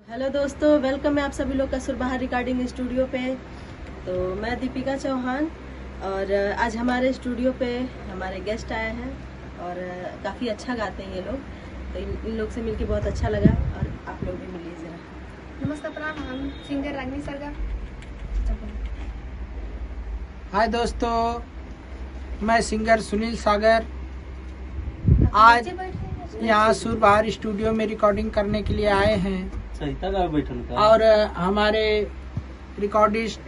Hello दोस्तों, welcome है आप सभी लोग का सुरबहार रिकॉर्डिंग स्टूडियो पे। तो मैं दीपिका चौहान और आज हमारे स्टूडियो पे हमारे गेस्ट आए हैं और काफ़ी अच्छा गाते हैं ये लोग। तो इन लोग से मिलके बहुत अच्छा लगा और आप लोग भी मिलिए ज़रा। नमस्कार, प्रणाम। हम सिंगर रागिनी सरगम। हाय दोस्तों, मैं सिंगर सुनील सागर आज यहाँ सुरबहार स्टूडियो में रिकॉर्डिंग करने के लिए आए हैं और हमारे रिकॉर्डिस्ट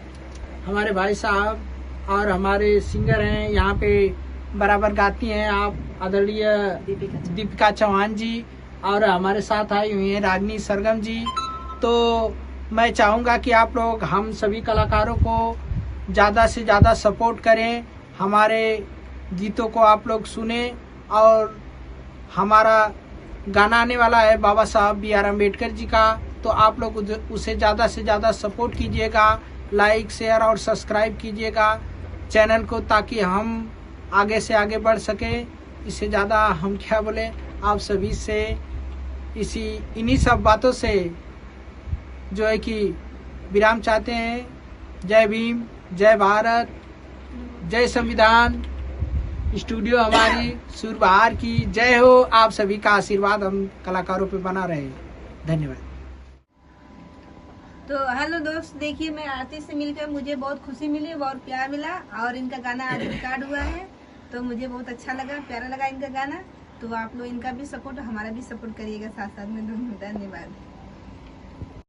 हमारे भाई साहब और हमारे सिंगर हैं यहाँ पे बराबर गाती हैं आप आदरणीय दीपिका चौहान जी और हमारे साथ आई हुई हैं रागिनी सरगम जी। तो मैं चाहूँगा कि आप लोग हम सभी कलाकारों को ज़्यादा से ज़्यादा सपोर्ट करें, हमारे गीतों को आप लोग सुने और हमारा गाना आने वाला है बाबा साहब B.R. अम्बेडकर जी का, तो आप लोग उसे ज़्यादा से ज़्यादा सपोर्ट कीजिएगा, लाइक शेयर और सब्सक्राइब कीजिएगा चैनल को, ताकि हम आगे से आगे बढ़ सकें। इससे ज़्यादा हम क्या बोले, आप सभी से इन्हीं सब बातों से जो है कि विराम चाहते हैं। जय भीम, जय भारत, जय संविधान। स्टूडियो हमारी सुरबहार की जय हो। आप सभी का आशीर्वाद हम कलाकारों पे बना रहे। धन्यवाद। तो हेलो दोस्त, देखिए मैं आरती से मिलकर मुझे बहुत खुशी मिली, बहुत प्यार मिला और इनका गाना आज रिकॉर्ड हुआ है तो मुझे बहुत अच्छा लगा, प्यारा लगा इनका गाना। तो आप लोग इनका भी सपोर्ट, हमारा भी सपोर्ट करिएगा साथ साथ में। धन्यवाद।